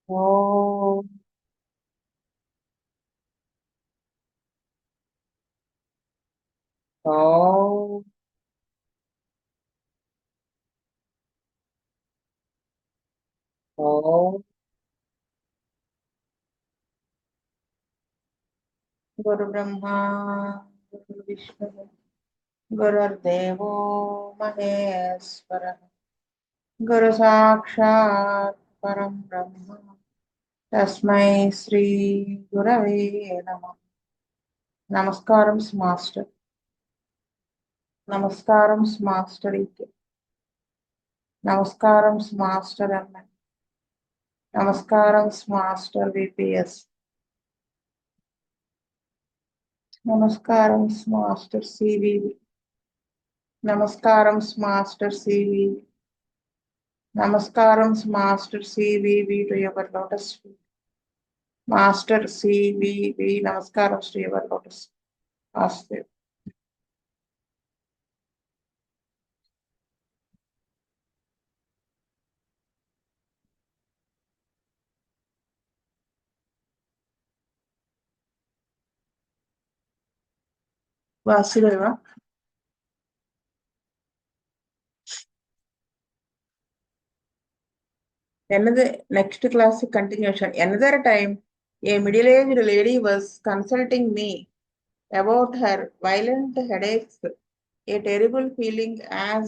ఓ ఓ ఓ గురు బ్రహ్మ గురు విష్ణు గురుర్దేవో మహేశ్వర గురు సాక్షాత్ పరం బ్రహ్మ తస్మై శ్రీ గురవే నమ. నమస్కారం మాస్టర్. నమస్కారం మాస్టర్ ఈకే. నమస్కారం మాస్టర్ అన్న. నమస్కారం మాస్టర్ విపిఎస్. నమస్కారం మాస్టర్ సివివి. నమస్కారం మాస్టర్ సివివి. నమస్కారం master CVV to your lotus feet. Master CVV నమస్కారం to your lotus. Vasudev. Vasudeva. Another next class continuation. Another time, a middle-aged lady was consulting me about her violent headaches, a terrible feeling as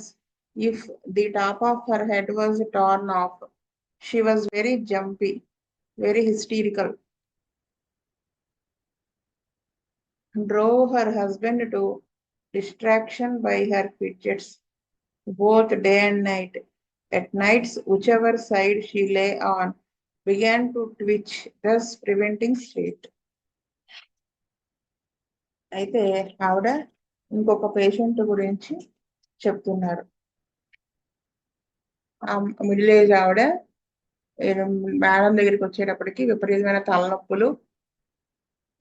if the top of her head was torn off. She was very jumpy, very hysterical, drove her husband to distraction by her fidgets, both day and night. At nights, whichever side she lay on began to twitch, thus preventing sleep. అయితే ఆవిడ ఇంకొక patient గురించి చెప్తున్నారు. ఆ middle age ఆవిడ madam దగ్గరికి వచ్చేటప్పటికి విపరీతమైన తలనొప్పులు,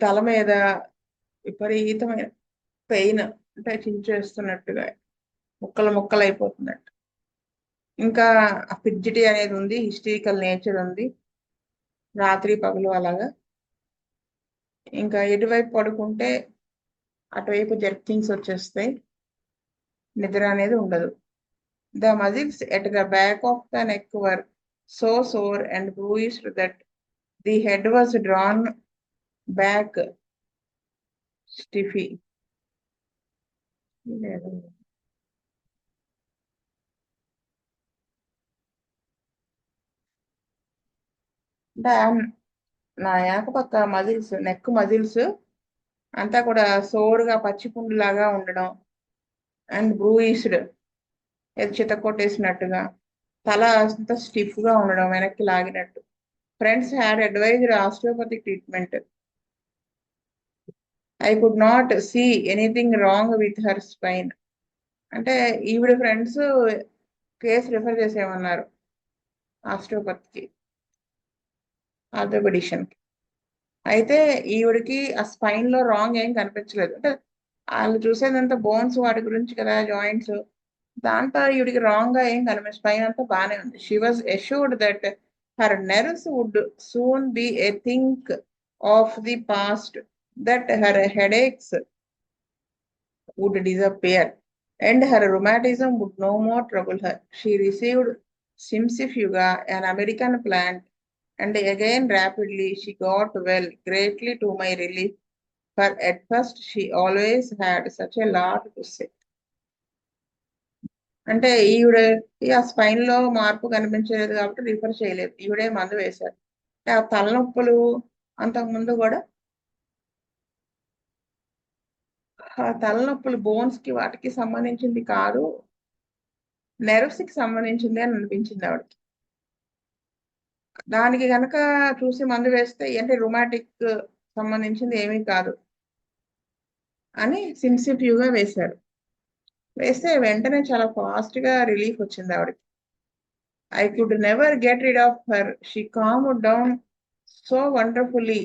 తల మీద విపరీతమైన పెయిన్, అంటే చించేస్తున్నట్టుగా ముక్కలు ముక్కలు అయిపోతున్నట్టు. ఇంకా ఫిడ్జిటీ అనేది ఉంది, హిస్టరికల్ నేచర్ ఉంది, రాత్రి పగలు అలాగా. ఇంకా ఎటువైపు పడుకుంటే అటువైపు జర్కింగ్స్ వచ్చేస్తాయి, నిద్ర అనేది ఉండదు. The muscles at the back of the neck were so sore and bruised that the head was drawn back stiffy. అంటే నా వెనక పక్క మజిల్స్, నెక్ మజిల్స్ అంతా కూడా సోరుగా పచ్చిపుండు లాగా ఉండడం, అండ్ బ్రూయిస్డ్, చిత కొట్టేసినట్టుగా, తల అంతా స్టిఫ్ గా ఉండడం, వెనక్కి లాగినట్టు. Friends had advised osteopathic treatment. I could not see anything wrong with her spine. అంటే ఈవిడ ఫ్రెండ్స్ కేసు రిఫర్ చేసేమన్నారు ఆస్టియోపతికి, ఆర్థోపెడిషన్. అయితే ఈవిడికి ఆ స్పైన్ లో రాంగ్ ఏం కనిపించలేదు. అంటే వాళ్ళు చూసేదంతా బోన్స్ వాటి గురించి కదా, జాయింట్స్. దాంట్లో ఈవిడికి రాంగ్ గా ఏం కనిపించదు, స్పైన్ అంతా బాగానే ఉంది. She was assured that her nerves would soon be a thing of the past, that her headaches would disappear and her rheumatism would no more trouble her. She received Simsifuga, an American plant, and again rapidly she got well, greatly to my relief, for at first she always had such a lot to say. అంటే ఈవిడ ఆ spine లో మార్పు కనిపించలేదు కాబట్టి refer చేయలేదు, ఈవిడే మందు వేశారు. ఆ తలనొప్పులు అంతకు ముందు కూడా, ఆ తలనొప్పులు బోన్స్ కి వాటికి సంబంధించింది కాదు, నెర్వ్స్ కి సంబంధించింది అని అనిపించింది ఆవిడకి. దానికి గనక చూసి మందు వేస్తే అంటే రుమాటిక్ సంబంధించింది ఏమీ కాదు అని సిన్సిటివ్గా వేశారు. వేస్తే వెంటనే చాలా ఫాస్ట్ గా రిలీఫ్ వచ్చింది ఆవిడకి. I could never get rid of her. She calmed down so wonderfully.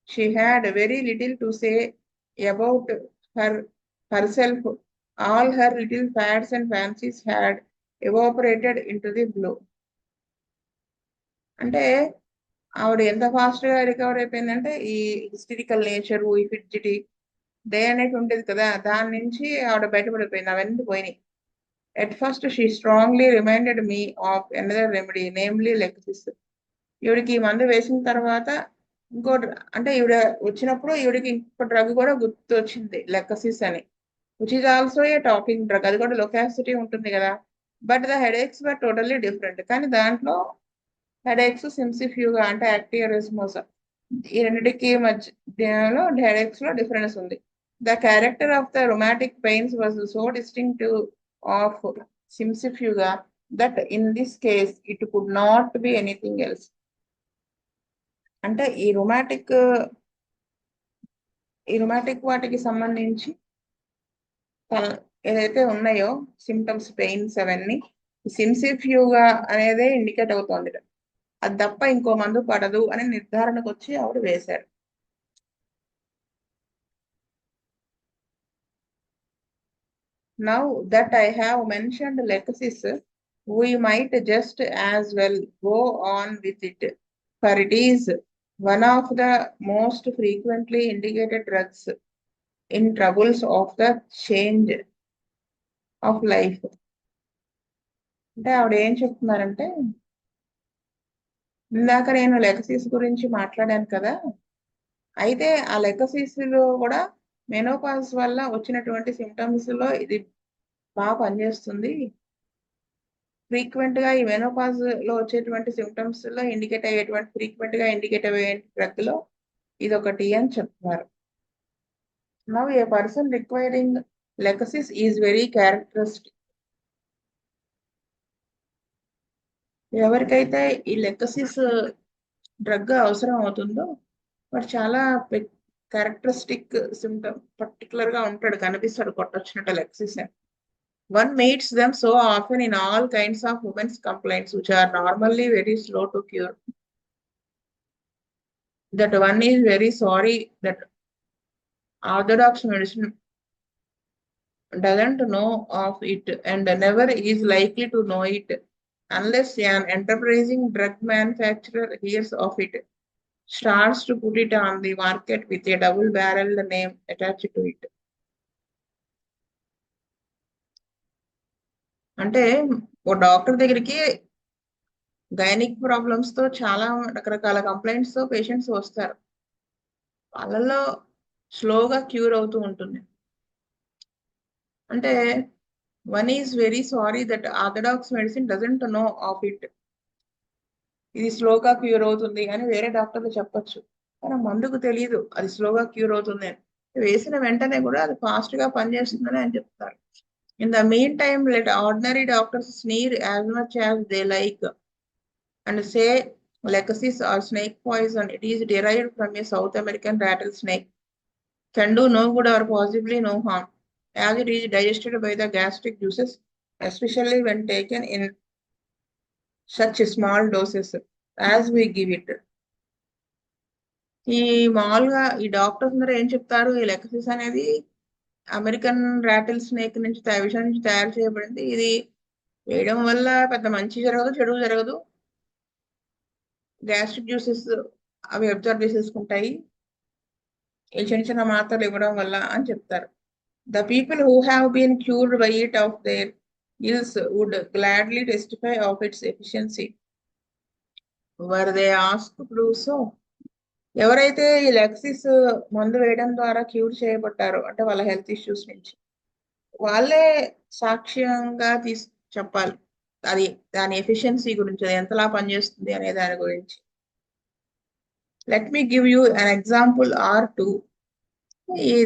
She had very little to say about her herself. All her little fads and fancies had evaporated into the blue. అంటే ఆవిడ ఎంత fast గా recover అయిపోయిందంటే ఈ historical nature ఈ ఫిడ్జిటీ day అనేది ఉండేది కదా, దాని నుంచి ఆవిడ బయటపడిపోయింది, అవన్నీ పోయినాయి. At first she strongly reminded me of another remedy namely lexis. ఈవిడికి ఈ మందు వేసిన తర్వాత ఇంకో అంటే ఈవిడ వచ్చినప్పుడు ఈవిడికి ఇంకో డ్రగ్ కూడా గుర్తు వచ్చింది, లెక్కసిస్ అని, which is also a talking drug. అది కూడా లొకాసిటీ ఉంటుంది కదా, but the headaches were totally different. కానీ దాంట్లో హెడేక్స్ సిమ్సిఫ్యూగా అంటే యాక్టియరిస్మోస్, ఈ రెండింటికి మధ్యలో హెడేక్స్ లో డిఫరెన్స్ ఉంది. The character of the rheumatic pains was so distinctive of cimicifuga that in this case it could not be anything else. అంటే ఈ రొమాటిక్ వాటికి సంబంధించి ఏదైతే ఉన్నాయో సిమ్టమ్స్ పెయిన్స్ అవన్నీ సిమ్సిఫ్యూగా అనేదే ఇండికేట్ అవుతోంది. అది తప్ప ఇంకో మందు పడదు అని నిర్ధారణకు వచ్చి ఆవిడ వేశారు. Now that I have mentioned lexis we might just as well go on with it, for it is one of the most frequently indicated drugs in troubles of the change of life. అంటే ఆవిడ ఏం చెప్తున్నారంటే, ఇందాక నేను legacies గురించి మాట్లాడాను కదా, అయితే ఆ లెగసీస్ లో కూడా మెనోపాజ్ వల్ల వచ్చినటువంటి సిమ్టమ్స్ లో ఇది బాగా పనిచేస్తుంది. ఫ్రీక్వెంట్ గా ఈ మెనోపాజ్ లో వచ్చేటువంటి సిమ్టమ్స్ లో ఫ్రీక్వెంట్ గా ఇండికేట్ అయ్యే డ్రగ్ లో ఇది ఒకటి అని చెప్తున్నారు. Now a person requiring lachesis is very characteristic. ఎవరికైతే ఈ లెగసిస్ డ్రగ్ అవసరం అవుతుందో వాడు చాలా క్యారెక్టరిస్టిక్ సిమ్టమ్ పర్టికులర్ గా ఉంటాడు, కనిపిస్తాడు కొట్టొచ్చినట్టు లెగసిస్ అని. One meets them so often in all kinds of women's complaints, which are normally very slow to cure, that one is very sorry that orthodox medicine doesn't know of it and never is likely to know it unless an enterprising drug manufacturer hears of it, starts to put it on the market with a double-barreled name attached to it. అంటే ఓ doctor దగ్గరికి gynaec problems తో చాలా రకరకాల complaints తో patients వస్తారు, వాళ్ళలో స్లోగా cure అవుతూ ఉంటుంది. అంటే one is very sorry that orthodox medicine doesn't know of it. ఇది స్లోగా క్యూర్ అవుతుంది అని వేరే డాక్టర్లు చెప్పొచ్చు, కానీ మందుకు తెలియదు అది స్లోగా క్యూర్ అవుతుంది అని. వేసిన వెంటనే కూడా అది ఫాస్ట్ గా పనిచేస్తుందని ఆయన చెప్తారు. In the mean time let ordinary doctors sneer as much as they like and say leukocytes or snake poison. It is derived from a South American rattlesnake, can do no good or possibly no harm, as it is digested by the gastric juices, especially when taken in such small doses as we give it. ఈ మామూలుగా ఈ doctors అందరూ ఏం చెప్తారు, ఈ lexis అనేది American rattle snake నుంచి విషయం నుంచి తయారు చేయబడింది, ఇది వేయడం వల్ల పెద్ద మంచి జరగదు చెడు జరగదు, గ్యాస్ట్రిక్ జ్యూసెస్ అవి అబ్జర్వ్ చేసేసుకుంటాయి ఈ చిన్న చిన్న మాత్రలు ఇవ్వడం వల్ల అని చెప్తారు. The people who have been cured by it of their ills would gladly testify of its efficiency were they asked to do so. ఎవరైతే ఈ లెక్సిస్ మందు వేయడం ద్వారా క్యూర్ చేయబడ్డారో అంటే వాళ్ళ హెల్త్ ఇష్యూస్ నుంచి, వాళ్ళే సాక్ష్యంగా చెప్పాలి అది దాని ఎఫిషియన్సీ గురించి, అది ఎంతలా పనిచేస్తుంది అనే దాని గురించి. Let me give you an example or two.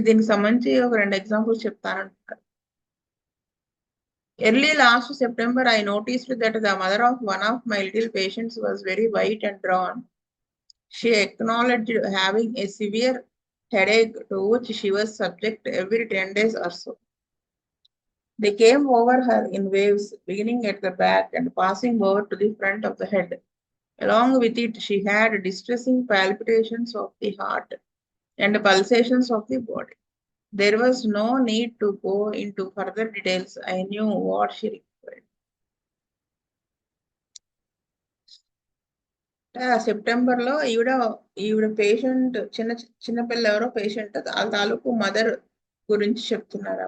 దీనికి సంబంధించి ఒక 2 ఎగ్జాంపుల్స్ చెప్తానంటారు. Early last September, I noticed that the mother of one of my little patients was very white and drawn. She acknowledged having a severe headache to which she was subject every 10 days or so. They came over her in waves, beginning at the back and passing over to the front of the head. Along with it, she had distressing palpitations of the heart and pulsations of the body. There was no need to go into further details. I knew what she required. September లో ఈవిడ patient చిన్న పిల్ల ఎవరో patient ఆ తాలూకు mother గురించి చెప్తున్నారు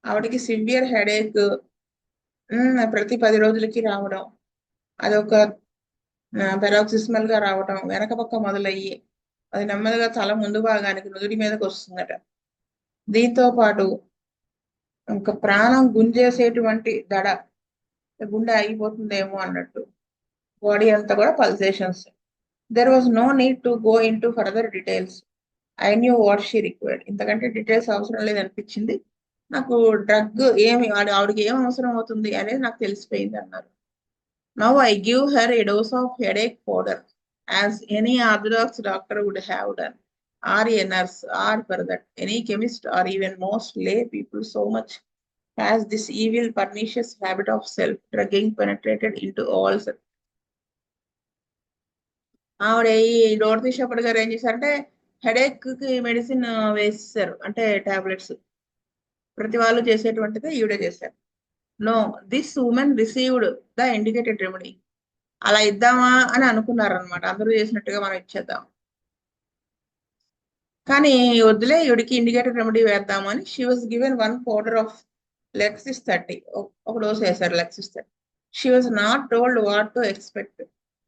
ఆవిడకి సివియర్ హెడేక్ ప్రతి 10 రోజులకి రావడం, అదొక పెరాక్సిస్మల్ గా రావడం, వెనక పక్క మొదలయ్యి అది నెమ్మదిగా తల ముందు భాగానికి నుదుటి మీదకి వస్తుందట. దీంతో పాటు ఇంకా ప్రాణం గుంజేసేటువంటి దడ, గుండె ఆగిపోతుందేమో అన్నట్టు, బాడీ అంతా కూడా pulsations. There was no need to go into further details. I knew what she required. ఇంతకంటే డీటెయిల్స్ అవసరం లేదు అనిపించింది నాకు. డ్రగ్ ఆవిడకి ఏం అవసరం అవుతుంది అనేది నాకు తెలిసిపోయింది అన్నారు. Now I give her a dose of headache powder as any orthodox doctor would have done, or a nurse, or for that any chemist, or even most lay people. So much has this evil pernicious habit of self-drugging penetrated into all. ఆవిడ ఈ door తీసేపటి గారు ఏం చేశారంటే headache కి medicine వేసేసారు, అంటే tablets. ప్రతి వాళ్ళు చేసేటువంటిది ఈవిడ చేశారు. No, this woman received the indicated remedy. అలా ఇద్దామా అని అనుకున్నారు అనమాట, అందరూ చేసినట్టుగా మనం ఇచ్చేద్దాం. కానీ వద్దులే, ఈవిడికి ఇండికేటెడ్ రెమెడీ వేద్దాము అని she was given 1 powder of lexis 30. ఒక డోస్ వేశారు lexis 30. She was not told what to expect.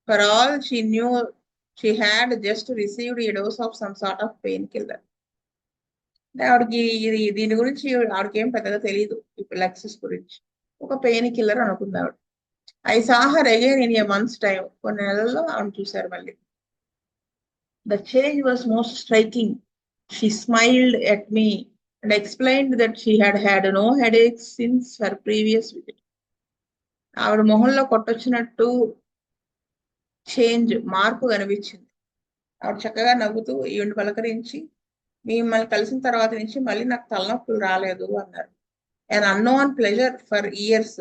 For all she knew she had just received a dose of some sort of pain killer. అంటే ఆవిడకి దీని గురించి ఆవిడకి ఏం పెద్దగా తెలియదు, ఇప్పుడు లెక్సిస్ గురించి. ఒక పెయిన్ కిల్లర్ అనుకుంది ఆవిడ. I saw her again in a months time. కొన్ని నెలల్లో ఆవిడ చూశారు మళ్ళీ. The change was most striking. She smiled at me and explained that she had had no headaches since her previous visit. ఆవిడ మొహంలో కొట్టొచ్చినట్టు మార్పు కనిపించింది. ఆవిడ చక్కగా నవ్వుతూ ఈవిడ పలకరించి, మిమ్మల్ని కలిసిన తర్వాత నుంచి మళ్ళీ నాకు తలనొప్పులు రాలేదు అన్నారు. an unknown pleasure for years,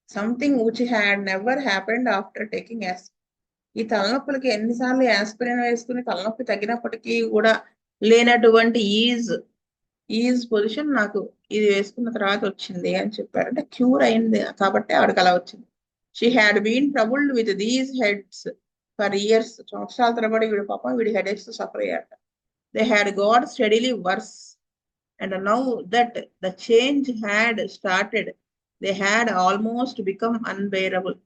something which had never happened after taking aspirin. ఈ తలనొప్పులకి ఎన్నిసార్లు యాస్పిరిన్ వేసుకుని తలనొప్పి తగ్గినప్పటికీ కూడా లేనటువంటి ఈజ్ పొజిషన్ నాకు ఇది వేసుకున్న తర్వాత వచ్చింది అని చెప్పారు. అంటే క్యూర్ అయింది కాబట్టి ఆవిడకి అలా వచ్చింది. She had been troubled with these heads for years. సంవత్సరాల తరబడి వీడి పాపం వీడి హెడేక్స్ సఫర్ అయ్యాట. They had got steadily worse and now that the change had started they had almost become unbearable.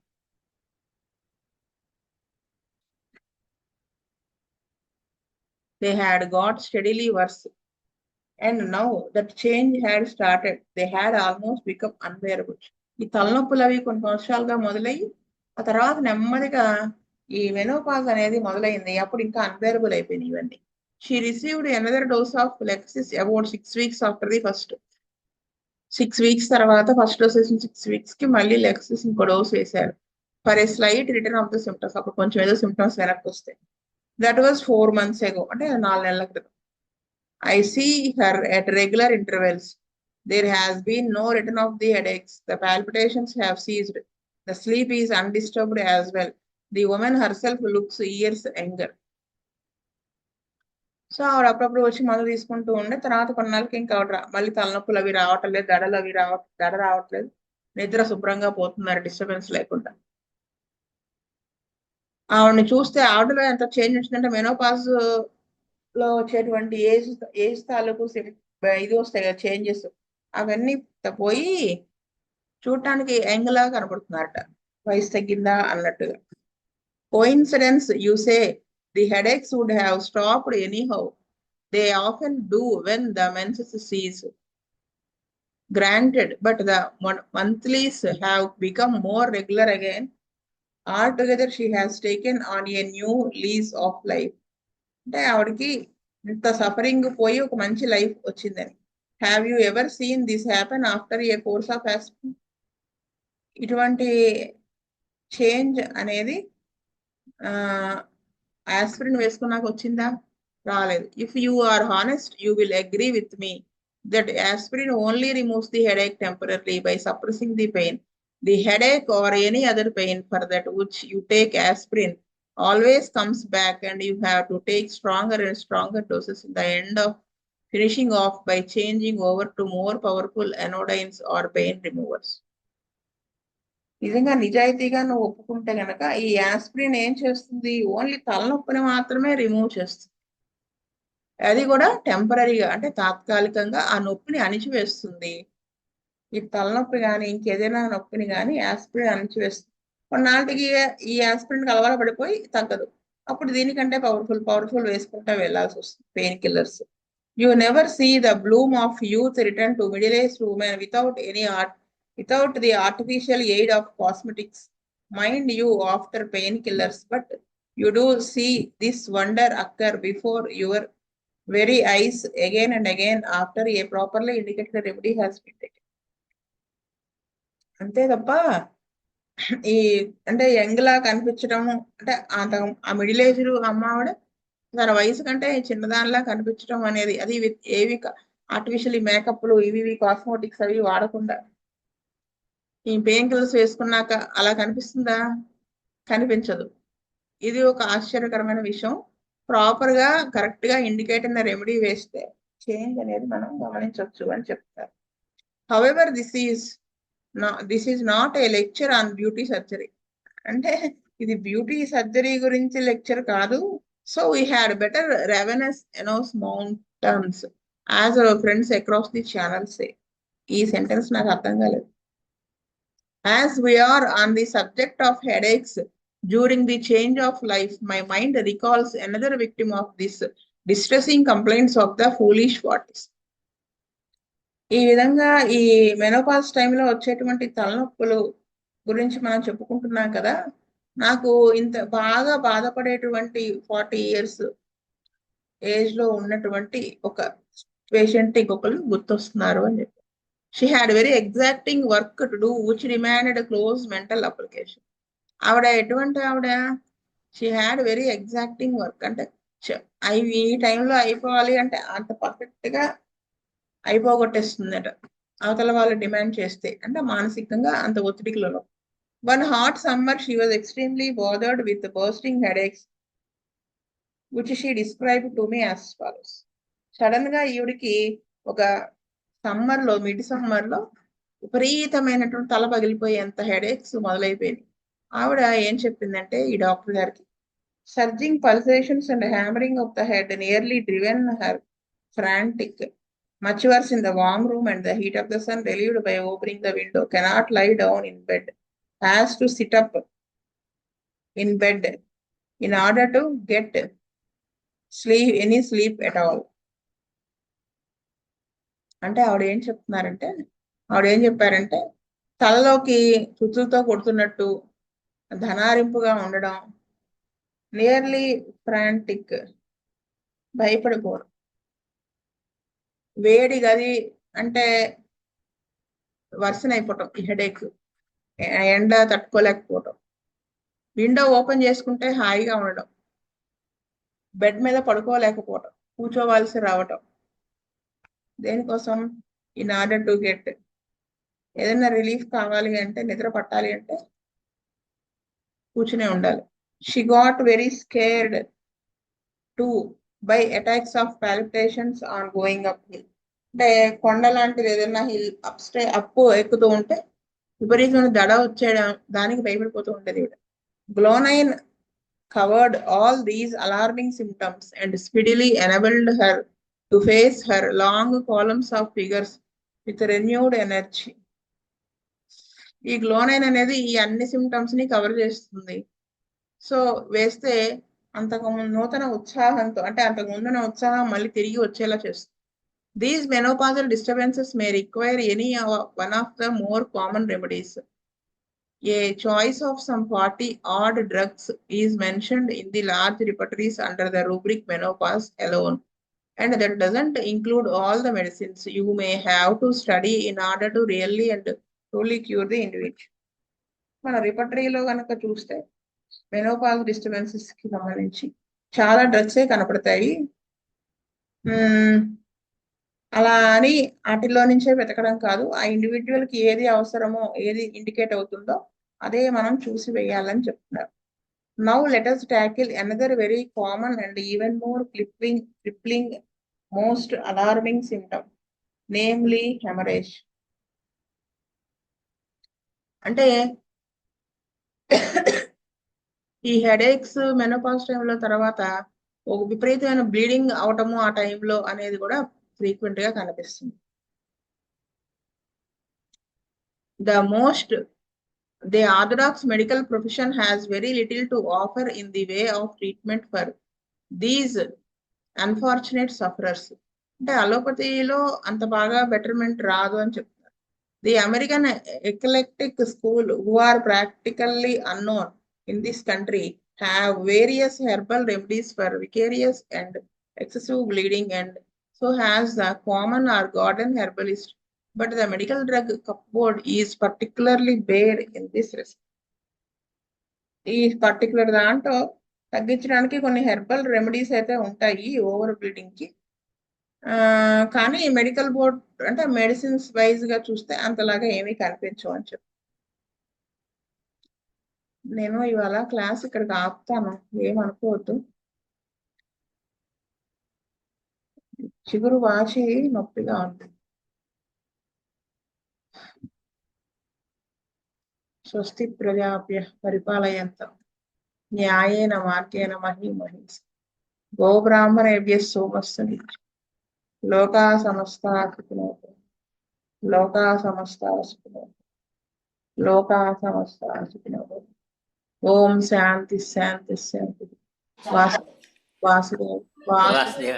They had got steadily worse. And now that change had started, they had almost become unbearable. ఈ తలనొప్పులు అవి కొన్ని సంవత్సరాలుగా మొదలయ్యి ఆ తర్వాత నెమ్మదిగా ఈ మెనోపాజ్ అనేది మొదలైంది. అప్పుడు ఇంకా అన్బేరబుల్ అయిపోయినాయి ఇవన్నీ. She received another dose of lexis about 6 weeks after the first. 6 weeks తర్వాత ఫస్ట్ డోస్ వేసిన 6 weeks కి మళ్ళీ లెక్సిస్ ఇంకో డోస్ వేశారు. For a slight return of the symptoms. అప్పుడు కొంచెం ఏదో సిమ్టమ్స్ వెనక్కి వస్తాయి. That was 4 months ago. అంటే 4 నెలల క్రితం. I see her at regular intervals. There has been no return of the headaches. The palpitations have ceased. The sleep is undisturbed as well. The woman herself looks years younger. So ఆవిడ అప్పుడప్పుడు వచ్చి మందు తీసుకుంటూ ఉండే, తర్వాత కొన్నాళ్ళకి ఇంకా ఆవిడ మళ్ళీ తలనొప్పులు అవి రావట్లేదు, దడ రావట్లేదు, నిద్ర శుభ్రంగా పోతున్నారు డిస్టర్బెన్స్ లేకుండా. ఆవిడని చూస్తే ఆవిడలో ఎంత చేంజ్ వచ్చిందంటే మెనోపాజ్ లో వచ్చేటువంటి ఏజ్ తాలూకు ఇది వస్తాయి కదా చేంజెస్, అవన్నీ పోయి చూడటానికి యంగ్ లా కనబడుతున్నారట, వయసు తగ్గిందా అన్నట్టుగా. Coincidence you say the headaches would have stopped anyhow. They often do when the menses cease. Granted, but the monthlies have become more regular again. Altogether she has taken on a new lease of life. అంటే ఆవిడకి ఇంత suffering పోయి ఒక మంచి life వచ్చిందని. Have you ever seen this happen after a course of aspirin? ఇటువంటి change అనేది aspirin వేసుకున్నాక వచ్చిందా? రాలేదు. If you are honest you will agree with me that aspirin only removes the headache temporary by suppressing the pain. The headache or any other pain for that which you take aspirin always comes back, and you have to take stronger and stronger doses in the end of finishing off by changing over to more powerful anodynes or pain removers. నిజంగా నిజాయితీగా నువ్వు ఒప్పుకుంటే గనక ఈ aspirin ఏం చేస్తుంది, only తలనొప్పిని మాత్రమే remove చేస్తుంది. అది కూడా టెంపరీగా, అంటే తాత్కాలికంగా ఆ నొప్పిని అణిచివేస్తుంది. ఈ తలనొప్పి కానీ ఇంకేదైనా నొప్పిని కానీ యాస్పిరిన్ అణిచివేస్తుంది. కొన్నాళ్ళకి ఈ యాస్పిరిన్ అలవాటు పడిపోయి తగ్గదు. అప్పుడు దీనికంటే పవర్ఫుల్ వేసుకుంటా వెళ్ళాల్సి వస్తుంది, pain killers. You never see the bloom of youth return to middle-aged women without the artificial aid of cosmetics. Mind you, after painkillers, but you do see this wonder occur before your very eyes again and again after a properly indicated remedy has been taken. అంతే తప్ప ఈ అంటే young లా కనిపించడం, అంటే అంత ఆ middle aged అమ్మావిడ తన వయసు కంటే చిన్నదానిలా కనిపించడం అనేది, అది ఏవి ఆర్టిఫిషియల్ మేకప్లు ఇవి కాస్మోటిక్స్ అవి వాడకుండా ఈ పెయిన్ కిల్లర్స్ వేసుకున్నాక అలా కనిపిస్తుందా? కనిపించదు. ఇది ఒక ఆశ్చర్యకరమైన విషయం. ప్రాపర్ గా కరెక్ట్ గా ఇండికేట్ అయిన రెమెడీ వేస్తే చేంజ్ అనేది మనం గమనించవచ్చు అని చెప్తారు. However this is not a lecture on beauty surgery. అంటే ఇది బ్యూటీ సర్జరీ గురించి లెక్చర్ కాదు. So we had better ravenous noses mountains as our friends across the channel say. ఈ సెంటెన్స్ నాకు అర్థం కాలేదు. As we are on the subject of headaches during the change of life, my mind recalls another victim of this distressing complaints of the foolish 40s. ఈ విధంగా ఈ menopause టైంలో వచ్చేటువంటి తలనొప్పులు గురించి మనం చెప్పుకుంటున్నాం కదా. నాకు ఇంత బాగా బాధపడేటువంటి 40 years ఏజ్ లో ఉన్నటువంటి ఒక పేషెంట్ ఇంకొకరు గుర్తొస్తున్నారు అని చెప్పి. She had very exacting work to do which demanded close mental application. ఆవిడ ఎటువంటి ఆవిడ, she had very exacting work, అంటే అవి ఈ టైంలో అయిపోవాలి అంటే అంత పర్ఫెక్ట్ గా అయిపోగొట్టేస్తుందట అవతల వాళ్ళు డిమాండ్ చేస్తే, అంటే మానసికంగా అంత ఒత్తిడిలో. One hot summer she was extremely bothered with bursting headaches which she describe to me as follows. Sudden గా ఈవిడికి ఒక సమ్మర్ లో, మిడ్ సమ్మర్ లో విపరీతమైనటువంటి తల పగిలిపోయేంత హెడేక్స్ మొదలైపోయింది. ఆవిడ ఏం చెప్పిందంటే ఈ డాక్టర్ గారికి, surging pulsations and hammering of the head nearly driven her ఫ్రాంటిక్. Much worse in the warm room and the heat of the sun, relieved by opening the window, cannot lie down in bed, has to sit up in bed in order to get any sleep at all. అంటే ఆవిడ ఏం చెప్తున్నారంటే, ఆవిడ ఏం చెప్పారంటే, తలలోకి చుచ్చులతో కొడుతున్నట్టు ధనారింపుగా ఉండడం, nearly ఫ్రాంటిక్ భయపడిపోవడం, వేడి గది అంటే వర్సన్ అయిపోవటం, ఈ హెడేక్ ఎండ తట్టుకోలేకపోవటం, విండో ఓపెన్ చేసుకుంటే హాయిగా ఉండడం, బెడ్ మీద పడుకోలేకపోవటం, కూర్చోవాల్సి రావటం. దేనికోసం? ఇన్ ఆర్డర్ టు గెట్, ఏదైనా రిలీఫ్ కావాలి అంటే, నిద్ర పట్టాలి అంటే కూర్చునే ఉండాలి. She got very scared to buy attacks of palpitations on going up hill. అంటే కొండ లాంటిది ఏదైనా హిల్ అప్పు ఎక్కుతూ ఉంటే విపరీతమైన దడ వచ్చేయడం, దానికి భయపడిపోతూ ఉండేది ఈవిడ. Glonoine covered all these alarming symptoms and speedily enabled her to face her long columns of figures with renewed energy. ఈ గ్లోనైన్ అనేది ఈ అన్ని సిమ్టమ్స్ ని కవర్ చేస్తుంది. సో వేస్తే అంతకు నూతన ఉత్సాహంతో, అంటే అంతకు ముందున ఉత్సాహం మళ్ళీ తిరిగి వచ్చేలా చేస్తుంది. These menopausal disturbances may require any one of the more common remedies. A choice of some 40 odd drugs is mentioned in the large repertories under the rubric menopause alone, and that doesn't include all the medicines you may have to study in order to really and truly cure the individual. మన రిపర్టరీలో కనుక చూస్తే menopause disturbances కి సంబంధించి చాలా డ్రగ్సే కనపడతాయి. అలా అని వాటిలో నుంచే వెతకడం కాదు, ఆ ఇండివిజువల్ కి ఏది అవసరమో, ఏది ఇండికేట్ అవుతుందో అదే మనం చూసి వేయాలని చెప్తున్నారు. Now let us tackle another very common and even more crippling, most alarming symptom, namely hemorrhage. అంటే ఈ హెడేక్స్ మెనోపాజ్ టైంలో తర్వాత ఒక విపరీతమైన బ్లీడింగ్ అవటము ఆ టైంలో అనేది కూడా ఫ్రీక్వెంట్ గా కనిపిస్తుంది. The orthodox medical profession has very little to offer in the way of treatment for these unfortunate sufferers. అంటే అలోపతిలో అంత బాగా బెటర్మెంట్ రాదు అని చెప్తారు. The American eclectic school who are practically unknown in this country have various herbal remedies for vicarious and excessive bleeding, and so has the common or garden herbalist, but the medical drug cupboard is particularly bare in this respect. ఈ particular దాంట్లో తగ్గించడానికి కొన్ని herbal remedies అయితే ఉంటాయి over bleeding కి. కానీ medical board అంటే medicines wise గా చూస్తే అంతలాగా ఏమీ కనిపించవు అని చెప్పి నేను ఇవాళ క్లాస్ ఇక్కడికి ఆపుతాను, ఏమనుకోవద్దు. చిగురు వాచి నొప్పిగా ఉంది. స్వస్తి ప్రజాభ్య పరిపాలయంతం న్యాయేన మార్గేణ మహీమహీస్ గోబ్రాహ్మణేభ్య సోమస్సు లోకా సమస్తా సుఖినో లోకా సమస్తా సుఖినో లోకా సమస్తా సుఖినో. ఓం శాంతి శాంతి శాంతి. వాసు వాసుదేవ వాసు వాసుదేవ